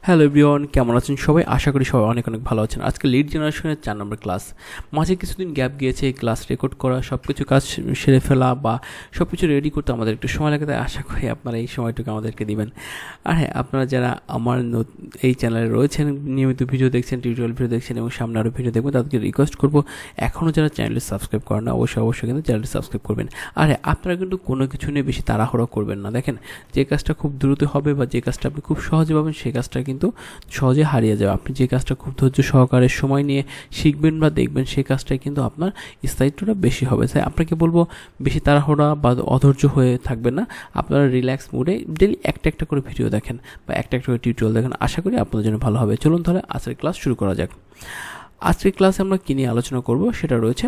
Hello everyone, কেমন আছেন সবাই? আশা করি সবাই অনেক অনেক ভালো আছেন। আজকে লিড জেনারেশনের 4 নম্বর ক্লাস। মাঝে কিছুদিন গ্যাপ গিয়েছে, ক্লাস রেকর্ড করা, সব কিছু কাজ সেরে ফেলা বা সব কিছু রেডি করতে আমাদের একটু সময় লাগে, তাই আশা করি আপনারা এই সময়টুকু আমাদেরকে দিবেন। আর হ্যাঁ, আপনারা যারা আমার এই চ্যানেলে রয়েছেন, নিয়মিত ভিডিও দেখছেন, টিউটোরিয়াল ভিডিও দেখছেন এবং সামনে আরও ভিডিও দেখবেন, তাদেরকে রিকোয়েস্ট করবো এখনও যারা চ্যানেলটি সাবস্ক্রাইব করেন না, অবশ্যই কিন্তু চ্যানেলটি সাবস্ক্রাইব করবেন। আর হ্যাঁ, আপনারা কিন্তু কোনো কিছু নিয়ে বেশি তাড়াহুড়ো করবেন না। দেখেন, যে কাজটা খুব দ্রুত হবে বা যে কাজটা আপনি খুব সহজে পাবেন, সেই কাজটা কিন্তু সহজে হারিয়ে যাবে। আপনি যে কাজটা খুব ধৈর্য সহকারে সময় নিয়ে শিখবেন বা দেখবেন, সেই কাজটাই কিন্তু আপনার স্থায়িত্বটা বেশি হবে। তাই আপনাকে বলবো, বেশি তাড়াহুড়া বা অধৈর্য হয়ে থাকবেন না। আপনারা রিল্যাক্স মুডে ডেলি একটা করে ভিডিও দেখেন বা একটা করে টিউটোরিয়াল দেখেন, আশা করি আপনাদের জন্য ভালো হবে। চলুন তাহলে আজকের ক্লাস শুরু করা যাক। আজকের ক্লাসে আমরা কী নিয়ে আলোচনা করব সেটা রয়েছে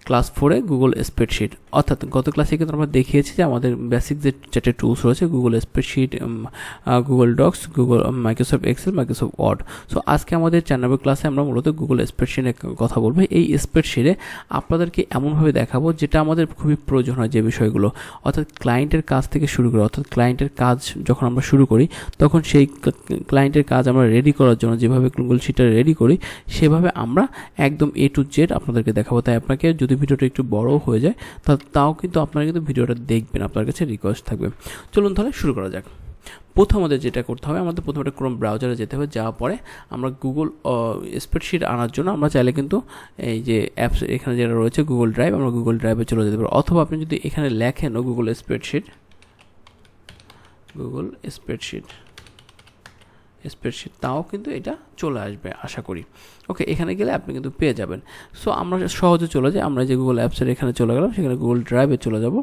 ক্লাস 4-এ গুগল স্প্রেডশিট। অর্থাৎ গত ক্লাসে কিন্তু আমরা দেখিয়েছি যে আমাদের বেসিক যে 4টে টুলস রয়েছে, Google spreadsheet, Google Docs, Google Microsoft Excel, Microsoft Word. So আজকে আমাদের 4 নম্বর ক্লাসে আমরা মূলত গুগল স্প্রেডশিটের কথা বলবো। এই স্প্রেডশিটে আপনাদেরকে এমনভাবে দেখাবো যেটা আমাদের খুবই প্রয়োজন হয়, যে বিষয়গুলো অর্থাৎ ক্লায়েন্টের কাজ থেকে শুরু করে, অর্থাৎ ক্লায়েন্টের কাজ যখন আমরা শুরু করি তখন সেই ক্লায়েন্টের কাজ আমরা রেডি করার জন্য যেভাবে গুগল শিটটা রেডি করি, সেভাবে আমরা একদম A to Z আপনাদেরকে দেখাবো। তাই আপনাকে যদি ভিডিওটা একটু বড় হয়ে যায় তাও কিন্তু আপনারা কিন্তু ভিডিওটা দেখবেন, আপনার কাছে রিকোয়েস্ট থাকবে। চলুন তাহলে শুরু করা যাক। প্রথম আমাদের যেটা করতে হবে, আমাদের প্রথমে একটা ক্রোম ব্রাউজারে যেতে হবে। যাওয়ার পরে আমরা গুগল স্প্রেডশিট আনার জন্য আমরা চাইলে কিন্তু এই যে অ্যাপস এখানে যেটা রয়েছে গুগল ড্রাইভ, আমরা গুগল ড্রাইভে চলে যেতে পারি। অথবা আপনি যদি এখানে লেখেনও গুগল স্প্রেডশিট তাও কিন্তু এটা চলে আসবে আশা করি। ওকে, এখানে গেলে আপনি কিন্তু পেয়ে যাবেন। সো আমরা সহজে চলে যাই, আমরা যে গুগল অ্যাপসের এখানে চলে গেলাম, সেখানে গুগল ড্রাইভে চলে যাব।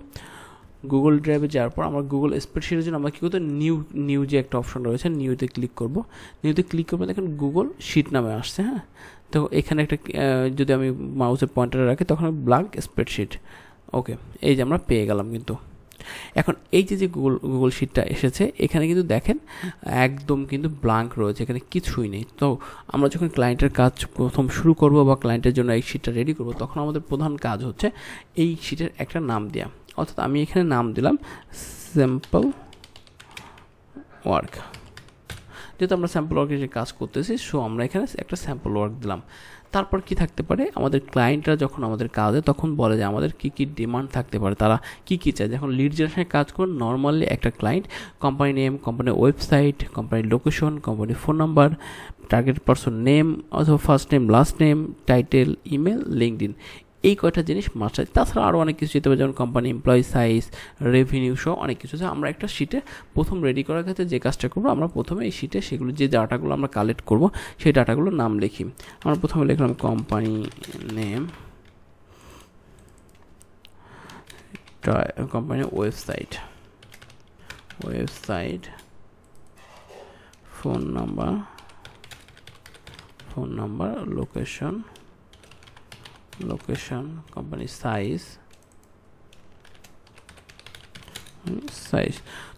গুগল ড্রাইভে যাওয়ার পর আমরা গুগল স্প্রেডশিটের জন্য আমরা কী করতে, নিউ যে একটা অপশন রয়েছে, নিউতে ক্লিক করব। নিউতে ক্লিক করবো, দেখেন গুগল শিট নামে আসছে। হ্যাঁ, তো এখানে একটা যদি আমি মাউসের পয়েন্টারে রাখি, তখন ব্ল্যাঙ্ক স্প্রেডশিট। ওকে, এই যে আমরা পেয়ে গেলাম। কিন্তু এখন এই যে গুগল শিটটা এসেছে, এখানে কিন্তু দেখেন একদম কিন্তু ব্ল্যাঙ্ক রয়েছে, এখানে কিছুই নেই। তো আমরা যখন ক্লায়েন্টের কাজ প্রথম শুরু করব বা ক্লায়েন্টের জন্য এই শিটটা রেডি করব, তখন আমাদের প্রধান কাজ হচ্ছে এই শিটের একটা নাম দেওয়া। অর্থাৎ আমি এখানে নাম দিলাম স্যাম্পল ওয়ার্ক। যেহেতু আমরা স্যাম্পল ওয়ার্কের যে কাজ করতেছি, সো আমরা এখানে একটা স্যাম্পল ওয়ার্ক দিলাম। তারপর কি থাকতে পারে, আমাদের ক্লায়েন্টরা যখন আমাদের কাজে তখন বলে যে আমাদের কী কী ডিমান্ড থাকতে পারে, তারা কী কী চায়। যখন লিড জেনারেশনের কাজ করুন, নর্মালি একটা ক্লায়েন্ট কোম্পানি নেম, কোম্পানির ওয়েবসাইট, কোম্পানির লোকেশন, কোম্পানির phone number, target person name অথবা first name, last name, title, email, LinkedIn, এই কয়টা জিনিস মাস্ট আছে। তাছাড়া আরও অনেক কিছু যেতে পারে, যেমন কোম্পানি এমপ্লয়ি সাইজ, রেভিনিউ সহ অনেক কিছু আছে। আমরা একটা শিটে প্রথম রেডি করার ক্ষেত্রে যে কাজটা করবো, আমরা প্রথমে এই শিটে সেগুলো যে ডাটাগুলো আমরা কালেক্ট করবো, সেই ডাটাগুলোর নাম লিখি। আমরা প্রথমে লিখলাম company name, company website, phone number, location, company size.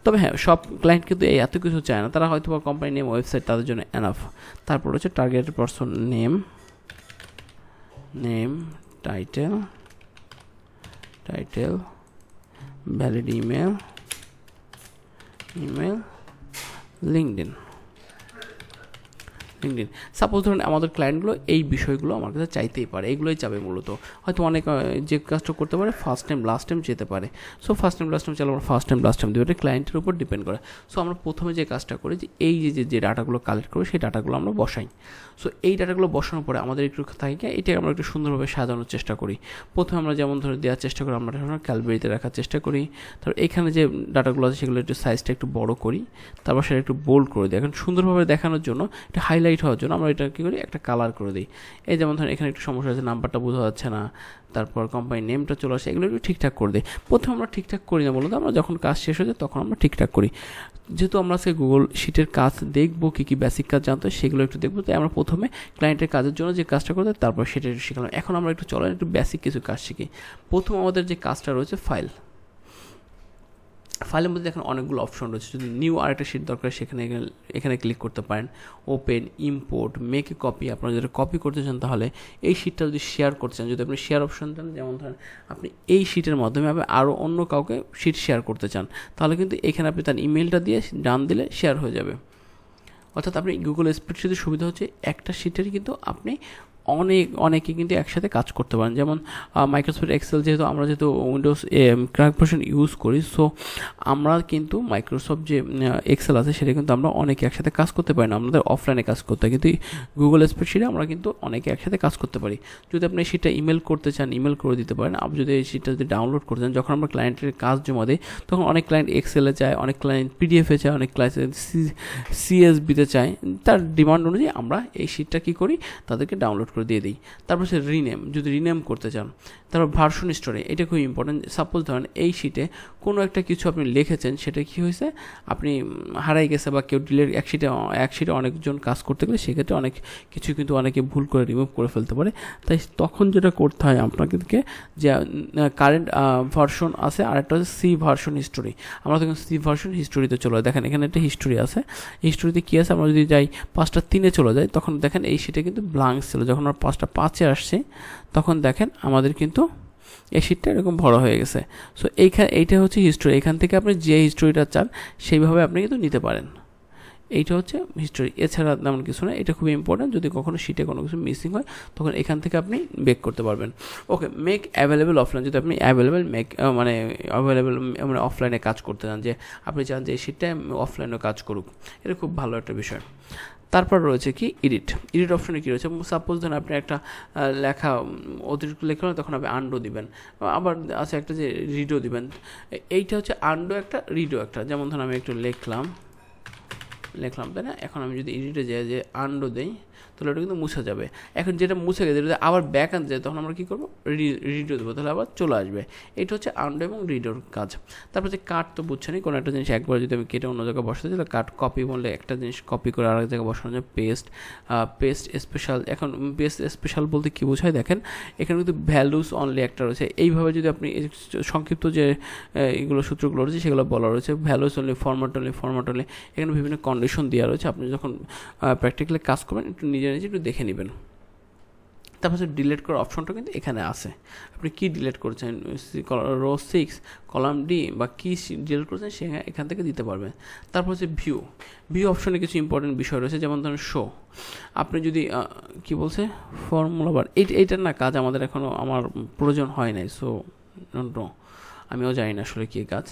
তবে হ্যাঁ, সব ক্লায়েন্ট কিন্তু এই এত কিছু চায় না, তারা হয়তো বা কোম্পানি নেম, ওয়েবসাইট তাদের জন্য এনাফ। তারপর হচ্ছে target person name, title, valid email, LinkedIn. Suppose ধরুন আমাদের ক্লায়েন্টগুলো এই বিষয়গুলো আমার কাছে চাইতেই পারে, এগুলোই চাবে মূলত। হয়তো অনেক যে কাজটা করতে পারে ফার্স্ট টাইম লাস্ট টাইম যেতে পারে। So first time last time চাইলে আমরা ফার্স্ট টাইম লাস্ট টাইম দেবো, এটা ক্লায়েন্টের উপর ডিপেন্ড করে। সো আমরা প্রথমে যে কাজটা করি, যে এই যে ডাটাগুলো কালেক্ট করবো, সেই ডাটাগুলো আমরা বসাই। সো এই ডাটাগুলো বসানোর পরে আমাদের একটু থাকে, এটা আমরা একটু সুন্দরভাবে সাজানোর চেষ্টা করি। প্রথমে আমরা যেমন ধরে দেওয়ার চেষ্টা করি, আমরা ক্যালবেরিতে রাখার চেষ্টা করি। তারপর এখানে যে ডাটাগুলো আছে সেগুলো একটু সাইজটা একটু বড় করি, তারপর সেটা একটু বোল্ড করে দিই। এখন সুন্দরভাবে দেখানোর জন্য, এটা হাইলাইট হওয়ার জন্য আমরা এটা কী করি, একটা কালার করে দিই। এই যেমন ধরেন এখানে একটু সমস্যা আছে, নাম্বারটা বোঝা যাচ্ছে না, তারপর কোম্পানি নেমটা চলে আসে, এগুলো একটু ঠিকঠাক করে দিই। প্রথমে আমরা ঠিকঠাক করি না, বলতে আমরা যখন কাজ শেষ হয়ে যায় তখন আমরা ঠিকঠাক করি। যেহেতু আমরা আজকে গুগল শিটের কাজ দেখবো, কী বেসিক কাজ জানতে হয় সেগুলো একটু দেখবো, তাই আমরা প্রথমে ক্লায়েন্টের কাজের জন্য যে কাজটা করতে, তারপর সেটা একটু শিখলাম। এখন আমরা একটু চলেন একটু বেসিক কিছু কাজ শিখি। প্রথম আমাদের যে কাজটা রয়েছে ফাইলের মধ্যে দেখেন অনেকগুলো অপশন রয়েছে। যদি নিউ আরেকটা শিট দরকার, এখানে ক্লিক করতে পারেন। Open, import, make a copy. আপনারা যদি কপি করতে চান, তাহলে এই শিটটা যদি শেয়ার করতে চান, যদি আপনি শেয়ার অপশন দেন, যেমন ধরেন আপনি এই শিটের মাধ্যমে আপনি আরও অন্য কাউকে শিট শেয়ার করতে চান, তাহলে কিন্তু এখানে আপনি তার ইমেলটা দিয়ে ডান দিলে শেয়ার হয়ে যাবে। অর্থাৎ আপনি গুগল স্প্রেডশিটের সুবিধা হচ্ছে একটা শিটের কিন্তু আপনি অনেকে কিন্তু একসাথে কাজ করতে পারেন। যেমন মাইক্রোসফট এক্সেল যেহেতু উইন্ডোজ ক্র্যাক ভার্সন ইউজ করি, সো আমরা কিন্তু মাইক্রোসফট যে এক্সেল আছে সেটা কিন্তু আমরা অনেকে একসাথে কাজ করতে পারি না, আমাদের অফলাইনে কাজ করতে হয়। কিন্তু গুগল স্প্রেডশিটে আমরা কিন্তু অনেকে একসাথে কাজ করতে পারি। যদি আপনি সেটা ইমেল করতে চান, ইমেল করে দিতে পারেন। আপনি যদি এই শিটটা যদি ডাউনলোড করতে চান, যখন আমরা ক্লায়েন্টের কাজ জমা দিই তখন অনেক ক্লায়েন্ট এক্সেলে চায়, অনেক ক্লায়েন্ট পিডিএফে চায়, অনেক ক্লায়েন্ট সিএসবিতে চায়। তার ডিমান্ড অনুযায়ী আমরা এই শিটটা কী করি, তাদেরকে ডাউনলোড করে দিয়ে দিই। তারপর হচ্ছে রিনেম, যদি রিনেম করতে চান। তারপর ভার্সন স্টোরি, এটা খুব ইম্পর্টেন্ট। সাপোজ ধরেন এই শিটে কোনো একটা কিছু আপনি লিখেছেন, সেটা কী হয়েছে, আপনি হারাই গেছে বা কেউ ডিলেট, এক শিটে অনেকজন কাজ করতে গেলে সেক্ষেত্রে অনেক কিছু কিন্তু অনেকে ভুল করে রিমুভ করে ফেলতে পারে। তাই তখন যেটা করতে হয় আপনাদেরকে, যে কারেন্ট ভার্সন আছে আর একটা হচ্ছে সি ভার্সন হিস্টোরি। আমরা তখন সি ভার্সন হিস্টোরিতে চলে যাই। দেখেন এখানে একটা হিস্টোরি আছে, হিস্টোরিতে কী আছে, আমরা যদি যাই 5টা 3 চলে যাই, তখন দেখেন এই শিটে কিন্তু ব্লাঙ্ক ছিল। যখন আমরা 5টা 5 আসছে তখন দেখেন আমাদের কিন্তু এই শিটটা এরকম বড় হয়ে গেছে। সো এইটা হচ্ছে হিস্টোরি। এখান থেকে আপনি যে হিস্টোরিটা চান সেইভাবে আপনি কিন্তু নিতে পারেন। এইটা হচ্ছে হিস্টোরি, এছাড়া তেমন কিছু না। এটা খুবই ইম্পর্টেন্ট। যদি কখনো শিটে কোনো কিছু মিসিং হয় তখন এখান থেকে আপনি বেক করতে পারবেন। ওকে, মেক অ্যাভেলেবেল অফলাইন, যদি আপনি অ্যাভেলেবেল মানে অফলাইনে কাজ করতে চান, যে আপনি চান যে এই শিটটা অফলাইনে কাজ করুক, এটা খুব ভালো একটা বিষয়। তারপর রয়েছে কি এডিট অপশনে কী রয়েছে, সাপোজ ধরেন আপনি একটা লেখা অতিরিক্ত লেখা তখন আপনি আন্ডো দিবেন, আবার আছে একটা যে রিডো দিবেন। এইটা হচ্ছে আন্ডো একটা, রিডো একটা। যেমন ধরুন আমি একটু লিখলাম, তাই না? এখন আমি যদি এডিটে যাই, যে আন্ডো দেই, তাহলে ওটা কিন্তু মুছে যাবে। এখন যেটা মুছে গেছে যদি আবার ব্যাক আনতে যায়, তখন আমরা কী করবো, রিডো দেবো, তাহলে আবার চলে আসবে। এটা হচ্ছে আন্ডো এবং রিডোর কাজ। তারপর যে কাট তো বুঝছেনই, কোনো একটা জিনিস একবার যদি আমি কেটে অন্য জায়গায় বসাতে চাই, তাহলে কাট কপি বললে একটা জিনিস কপি করে আরেক জায়গায় বসানো যায়। পেস্ট স্পেশাল, এখন পেস্ট স্পেশাল বলতে কী বোঝায় দেখেন, এখানে কিন্তু ভ্যালুস অনলি একটা রয়েছে। এইভাবে যদি আপনি সংক্ষিপ্ত যে এগুলো সূত্রগুলো রয়েছে সেগুলো বলা রয়েছে, ভ্যালুস অনলি, ফরম্যাট অনলি, এখানে বিভিন্ন কন্ডিশন দেওয়া রয়েছে। আপনি যখন প্র্যাকটিক্যালি কাজ করবেন একটু নিজে একটু দেখে নেবেন। তারপর হচ্ছে ডিলিট করার অপশনটা কিন্তু এখানে আছে। আপনি কি ডিলিট করছেন, রো 6 কলাম ডি বা কি ডিলিট করছেন সে এখান থেকে দিতে পারবেন। তারপর হচ্ছে ভিউ অপশনে কিছু ইম্পর্টেন্ট বিষয় রয়েছে, যেমন ধরুন শো। আপনি যদি কি বলছে ফর্মুলা বার, এইটার না কাজ আমাদের এখনও আমার প্রয়োজন হয় নাই, সো নো, আমিও জানি না আসলে কী কাজ।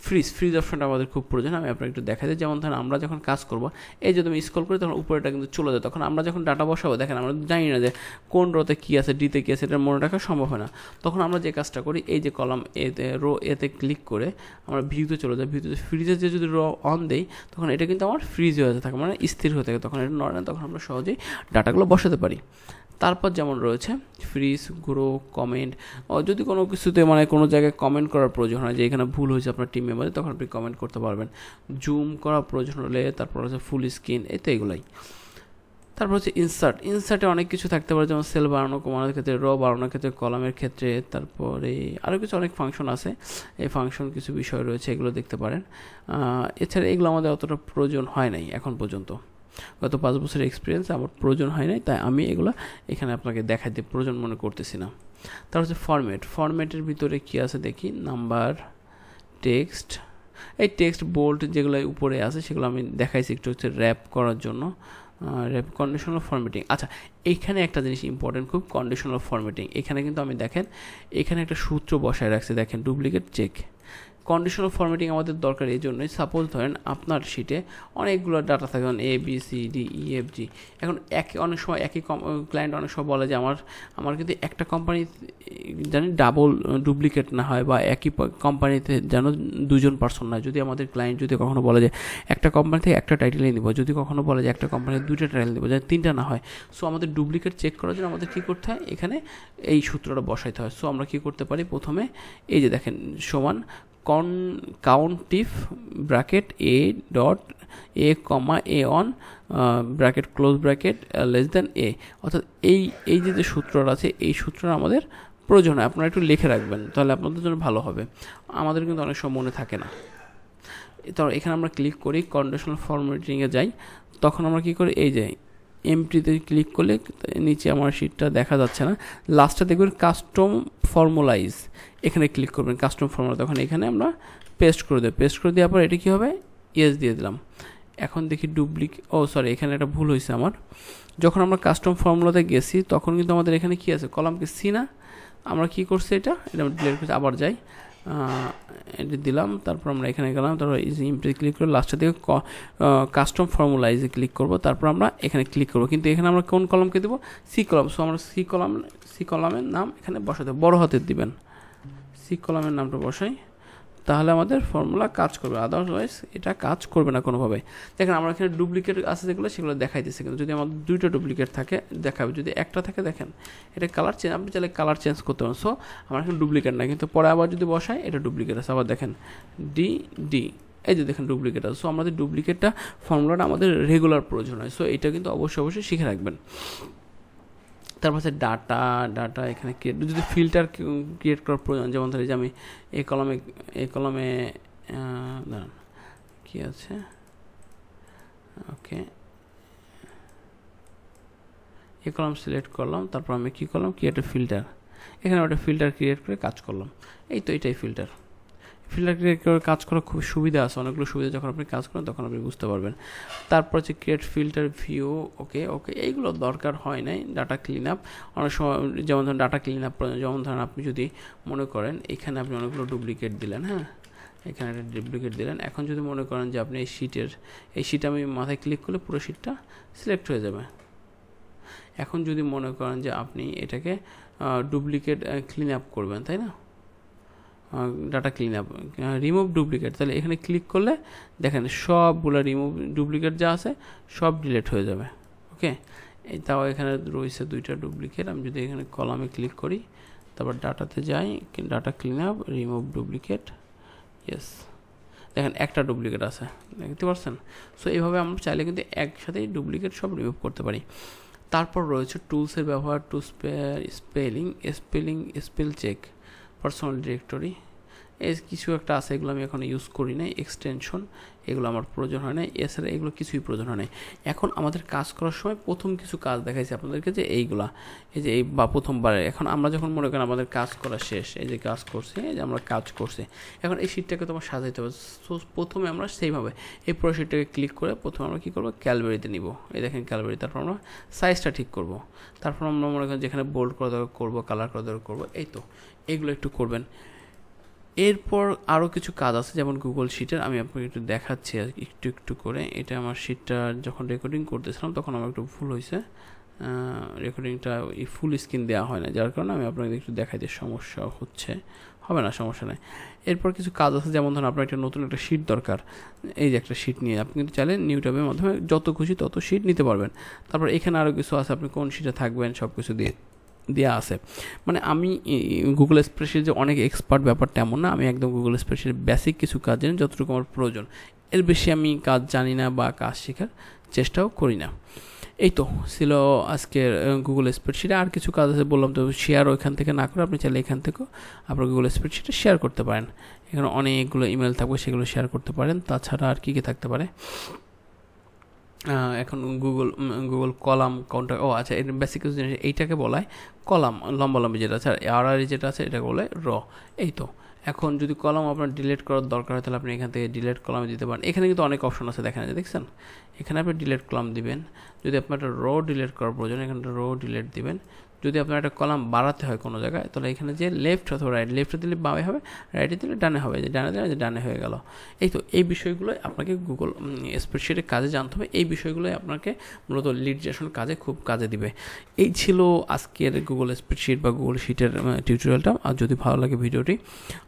ফ্রিজ অপশনটা আমাদের খুব প্রয়োজন। আমি আপনাকে একটু দেখা দিই। যেমন ধরেন আমরা যখন কাজ করবো, এই যদি আমি স্ক্রল করি তখন উপরেটা কিন্তু চলে যায়। তখন আমরা যখন ডাটা বসাবো, দেখেন আমরা জানি না যে কোন রোতে কী আছে, ডিতে কী আছে, এটা মনে রাখা সম্ভব হয় না। তখন আমরা যে কাজটা করি, এই যে কলাম এতে রো এতে ক্লিক করে আমরা ভিউতে চলে যাই। ভিউতে ফ্রিজে যে যদি রো অন দেই, তখন এটা কিন্তু আমার ফ্রিজ হয়ে থাকে, মানে স্থির হয়ে থাকে। তখন এটা নড়ে না, তখন আমরা সহজেই ডাটাগুলো বসাতে পারি। তারপর যেমন রয়েছে ফ্রিজ, গ্রো, কমেন্ট। যদি কোনো কিছুতে মানে কোনো জায়গায় কমেন্ট করার প্রয়োজন হয়, যে এখানে ভুল হয়েছে আপনার টিম মেম্বারে, তখন আপনি কমেন্ট করতে পারবেন। জুম করার প্রয়োজন হলে, তারপর হচ্ছে ফুল স্ক্রিন, এই তো এগুলাই। তারপর হচ্ছে ইনসার্টে অনেক কিছু থাকতে পারে, যেমন সেল বাড়ানো কমানোর ক্ষেত্রে, র বাড়ানোর ক্ষেত্রে, কলামের ক্ষেত্রে। তারপরে আরও কিছু অনেক ফাংশন আছে, এই ফাংশন কিছু বিষয় রয়েছে, এগুলো দেখতে পারেন। এছাড়া এগুলো আমাদের অতটা প্রয়োজন হয় নাই এখন পর্যন্ত। গত 5 বছরের এক্সপিরিয়েন্স আমার প্রয়োজন হয় নাই, তাই আমি এগুলো এখানে আপনাকে দেখাইতে প্রয়োজন মনে করতেছি না। তারপর হচ্ছে ফরম্যাটের ভিতরে কী আছে দেখি, নাম্বার, টেক্সট, এই টেক্সট বোল্ড যেগুলো উপরে আছে সেগুলো আমি দেখাইছি একটু হচ্ছে র্যাপ করার জন্য। কন্ডিশনাল ফরম্যাটিং, আচ্ছা এইখানে একটা জিনিস ইম্পর্টেন্ট খুব, কন্ডিশনাল ফরম্যাটিং। এখানে কিন্তু আমি দেখেন এখানে একটা সূত্র বসায় রাখছি, দেখেন ডুপ্লিকেট চেক। কন্ডিশনাল ফরম্যাটিং আমাদের দরকার এই জন্যই, সাপোজ ধরেন আপনার শিটে অনেকগুলো ডাটা থাকে, A B C D E F G. এখন অনেক সময় একই ক্লায়েন্ট অনেক সময় বলে যে আমার কিন্তু একটা কোম্পানি জানি ডাবল ডুপ্লিকেট না হয়, বা একই কোম্পানিতে যেন 2জন পার্সন নয়। যদি আমাদের ক্লায়েন্ট যদি কখনো বলে যে একটা কোম্পানি থেকে একটা টাইটেলই নিব, যদি কখনো বলে যে একটা কোম্পানির 2টা টাইটেল নিব, যেন 3টা না হয়। সো আমাদের ডুপ্লিকেট চেক করার জন্য আমাদের কী করতে হয়, এখানে এই সূত্রটা বসাইতে হয়। সো আমরা কী করতে পারি, প্রথমে এই যে দেখেন সমান countif bracket A dot A comma A on bracket close bracket less than A. অর্থাৎ এই যে সূত্রটা আছে, এই সূত্রটা আমাদের প্রয়োজন হয়। আপনারা একটু লিখে রাখবেন, তাহলে আপনাদের জন্য ভালো হবে। আমাদের কিন্তু অনেক সময় মনে থাকে না। তো এখানে আমরা ক্লিক করি, কন্ডিশনাল ফরম্যাটিংয়ে যাই, তখন আমরা কী করি, এই যে এমটিতে ক্লিক করলে নিচে আমার শিটটা দেখা যাচ্ছে না, লাস্টে দেখবেন কাস্টম ফর্মুলাইজ, এখানে ক্লিক করবেন কাস্টম ফর্মুলা। তখন এখানে আমরা পেস্ট করে দেবো, পেস্ট করে দেওয়ার পর এটা কী হবে, ইয়েস দিয়ে দিলাম। এখন দেখি সরি, এখানে একটা ভুল হয়েছে আমার। যখন আমরা কাস্টম ফর্মুলাতে গেছি তখন কিন্তু আমাদের এখানে কি আছে, কলামকে সি না, আমরা কি করছি এটা ডিলিট করছি। আবার যাই, এটা দিলাম, তারপর আমরা এখানে গেলাম, তারপর ইজি ইমপ্রেস ক্লিক করে লাস্টের দিকে কাস্টম ফর্মুলা ইজে ক্লিক করব, তারপর আমরা এখানে ক্লিক করব। কিন্তু এখানে আমরা কোন কলামকে দেবো, সি কলাম। সো আমরা সি কলামের নাম এখানে বসাতে বড় হাতের দিবেন, সি কলামের নামটা বসাই, তাহলে আমাদের ফর্মুলা কাজ করবে, আদারওয়াইজ এটা কাজ করবে না কোনোভাবে। দেখেন আমরা এখানে ডুপ্লিকেট আছে যেগুলো, সেগুলো দেখাইতেছে, কিন্তু যদি আমাদের 2টা ডুপ্লিকেট থাকে দেখাবে, যদি একটা থাকে দেখেন এটা কালার চেঞ্জ, আপনি চাইলে কালার চেঞ্জ করতে পারেন। সো আমার এখানে ডুপ্লিকেট না, কিন্তু পরে আবার যদি বসাই এটা ডুপ্লিকেট আছে। আবার দেখেন ডি, এই যে দেখেন ডুপ্লিকেট আছে। সো আমাদের ডুপ্লিকেটটা ফর্মুলাটা আমাদের রেগুলার প্রয়োজন হয়। সো এটা কিন্তু অবশ্যই শিখে রাখবেন। তারপর আছে ডাটা এখানে যদি ফিল্টার ক্রিয়েট করার প্রয়োজন, যেমন ধরি যে আমি এই কলমে দাঁড়ান কি আছে, ওকে, এই কলম সিলেক্ট করলাম, তারপর আমি কি করলাম, ক্রিয়েট এ ফিল্টার, এখানে একটা ফিল্টার ক্রিয়েট করে কাজ করলাম। এটাই ফিল্টার ক্রিয়েট করে কাজ করা খুব সুবিধা আছে, অনেকগুলো সুবিধা। যখন আপনি কাজ করেন তখন আপনি বুঝতে পারবেন। তারপর হচ্ছে ক্রিয়েট ফিল্টার ভিউ, ওকে, এইগুলো দরকার হয় নাই। ডাটা ক্লিন আপ, অনেক সময় যেমন ধরেন ডাটা ক্লিন আপ, যেমন ধরেন আপনি যদি মনে করেন এখানে আপনি অনেকগুলো ডুপ্লিকেট দিলেন, হ্যাঁ, এখানে একটা ডুপ্লিকেট দিলেন। এখন যদি মনে করেন যে আপনি এই শিট আমি মাথায় ক্লিক করলে পুরো শিটটা সিলেক্ট হয়ে যাবে। এখন যদি মনে করেন যে আপনি এটাকে ডুপ্লিকেট ক্লিন আপ করবেন, তাই না, data clean up, remove duplicate, তাহলে এখানে ক্লিক করলে দেখেন সবগুলো রিমুভ ডুপ্লিকেট যা আছে সব ডিলিট হয়ে যাবে। ওকে, তাও এখানে রয়েছে 2টা ডুপ্লিকেট। আমি যদি এখানে কলামে ক্লিক করি, তারপর ডাটাতে যাই, data clean up, remove duplicate, yes, দেখেন একটা ডুপ্লিকেট আছে, দেখতে পাচ্ছেন। সো এইভাবে আমরা চাইলে কিন্তু একসাথেই ডুপ্লিকেট সব রিমুভ করতে পারি। তারপর রয়েছে টুলসের ব্যবহার, to spell check, personal directory, কিছু একটা আছে, এগুলো আমি এখন ইউজ করি নাই। এক্সটেনশন, এগুলো আমার প্রয়োজন হয় না। এছাড়া এগুলো কিছুই প্রয়োজন হয় না। এখন আমাদের কাজ করার সময় প্রথম কিছু কাজ দেখাইছি আপনাদেরকে, যে এইগুলা, এই যে বা প্রথমবার। এখন আমরা যখন মনে করেন আমাদের কাজ করা শেষ, এই যে কাজ করছি, এই যে আমরা কাজ করছি, এখন এই শিটটাকে তোমার সাজাইতে হবে। সো প্রথমে আমরা সেইভাবে এই পুরো শিটটাকে ক্লিক করে প্রথমে আমরা কী করবো, ক্যালবেরিতে নিব, এই দেখেন ক্যালবেরি। তারপর আমরা সাইজটা ঠিক করব, তারপর আমরা মনে করেন যেখানে বোল্ড করা দরকার করবো, কালার করা দরকার করবো, এই তো এগুলো একটু করবেন। এরপর আরও কিছু কাজ আছে, যেমন গুগল শিটের, আমি আপনাকে একটু দেখাচ্ছি একটু করে। এটা আমার শিটটা যখন রেকর্ডিং করতেছিলাম তখন আমার একটু ভুল হয়েছে, রেকর্ডিংটা ফুল স্ক্রিন দেওয়া হয় না, যার কারণে আমি আপনাকে একটু দেখাইতে সমস্যা হচ্ছে, হবে না, সমস্যা নেই। এরপর কিছু কাজ আছে, যেমন ধরুন আপনার একটা নতুন একটা শিট দরকার, এই যে একটা শিট নিয়ে আপনি কিন্তু চাইলে নিউ ট্যাবের মাধ্যমে যত খুশি তত শিট নিতে পারবেন। তারপর এখানে আরও কিছু আছে, আপনি কোন শিটে থাকবেন সব কিছু দেওয়া আছে। মানে আমি গুগল স্প্রেডশিট যে অনেক এক্সপার্ট ব্যাপারটা এমন না, আমি একদম গুগল স্প্রেডশিটের বেসিক কিছু কাজ জানি, যতটুকু আমার প্রয়োজন, এর বেশি আমি কাজ জানি না বা কাজ শেখার চেষ্টাও করি না। এই তো ছিল আজকের গুগল স্প্রেডশিটে। আর কিছু কাজ আছে বললাম তো, শেয়ার ওইখান থেকে না করে আপনি চাইলে এখান থেকেও আপনার গুগল স্প্রেডশিটে শেয়ার করতে পারেন। এখানে অনেকগুলো ইমেল থাকবে, সেগুলো শেয়ার করতে পারেন। তাছাড়া আর কী থাকতে পারে, এখন গুগল কলাম কাউন্টার, আচ্ছা, এর বেসিক কিছু জিনিস, এইটাকে বলা হয় কলাম, লম্বা যেটা আছে, আর যেটা আছে এটাকে বলে এই তো। এখন যদি কলাম আপনার ডিলিট করার দরকার হয়, তাহলে আপনি এখান থেকে ডিলিট কলামে দিতে পারেন। এখানে কিন্তু অনেক অপশন আছে, দেখছেন, এখানে আপনি ডিলিট কলাম দিবেন। যদি আপনার একটা ডিলিট করার প্রয়োজন, এখানে ডিলিট দিবেন। যদি আপনার একটা কলাম বাড়াতে হয় কোনো জায়গায়, তাহলে এখানে যে লেফট অথবা রাইট, লেফটে দিলে বামে হবে, রাইটে দিলে ডানে হবে, যে ডানে দিলে ডানে হয়ে গেল। এই তো এই বিষয়গুলো আপনাকে গুগল স্প্রেডশিটের কাজে জানতে হবে। এই বিষয়গুলোই আপনাকে মূলত লিড জেনারেশন কাজে খুব কাজে দিবে। এই ছিল আজকের গুগল স্প্রেডশিট বা গুগল শিটের টিউটোরিয়ালটা। আর যদি ভালো লাগে ভিডিওটি,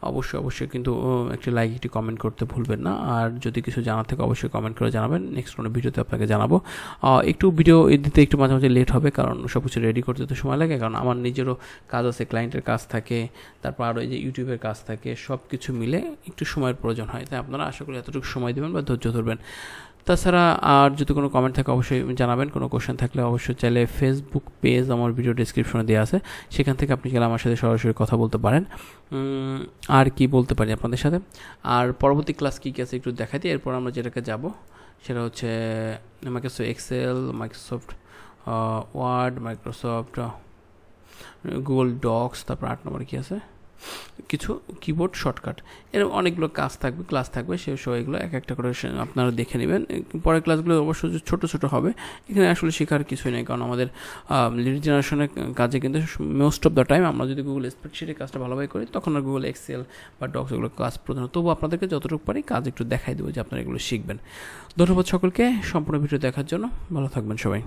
অবশ্যই কিন্তু একটি লাইক, একটি কমেন্ট করতে ভুলবেন না। আর যদি কিছু জানার থাকে অবশ্যই কমেন্ট করে জানাবেন, নেক্সট কোনো ভিডিওতে আপনাকে জানাবো। একটু ভিডিও দিতে একটু মাঝে মাঝে লেট হবে, কারণ সব কিছু রেডি করতে তো সময় লাগে, কারণ আমার নিজেরও কাজ আছে, ক্লায়েন্টের কাজ থাকে, তারপর আরও এই যে ইউটিউবের কাজ থাকে, সব কিছু মিলে একটু সময়ের প্রয়োজন হয়। তাই আপনারা আশা করি এতটুকু সময় দেবেন বা ধৈর্য ধরবেন। তাছাড়া আর যদি কোনো কমেন্ট থাকে অবশ্যই জানাবেন, কোনো কোশ্চেন থাকলে অবশ্যই চাইলে ফেসবুক পেজ আমার ভিডিও ডেসক্রিপশনে দেওয়া আছে, সেখান থেকে আপনি চাইলে আমার সাথে সরাসরি কথা বলতে পারেন। আর কি বলতে পারি আপনাদের সাথে, আর পরবর্তী ক্লাস কী আছে একটু দেখাই দিই। এরপর আমরা যেটাকে যাব সেটা হচ্ছে Microsoft Excel, Microsoft Word, Microsoft Google Docs, তারপর 8 নম্বরে কী আছে, কিছু কিবোর্ড শর্টকাট, এরকম অনেকগুলো কাজ থাকবে, ক্লাস থাকবে, সেই সবাইগুলো এক একটা করে আপনারা দেখে নেবেন। পরের ক্লাসগুলো অবশ্যই ছোট ছোট হবে, এখানে আসলে শেখার কিছুই নেই, কারণ আমাদের লিড জেনারেশনের কাজে কিন্তু মোস্ট অফ দ্য টাইম আমরা যদি গুগল স্প্রেডশিটের কাজটা ভালোভাবে করি, তখন আর গুগল এক্সেল বা ডক্স এগুলো কাজ প্রধান। তবু আপনাদেরকে যতটুকু পারি কাজ একটু দেখাই দেবো যে আপনারা এগুলো শিখবেন। ধন্যবাদ সকলকে সম্পূর্ণ ভিডিও দেখার জন্য, ভালো থাকবেন সবাই।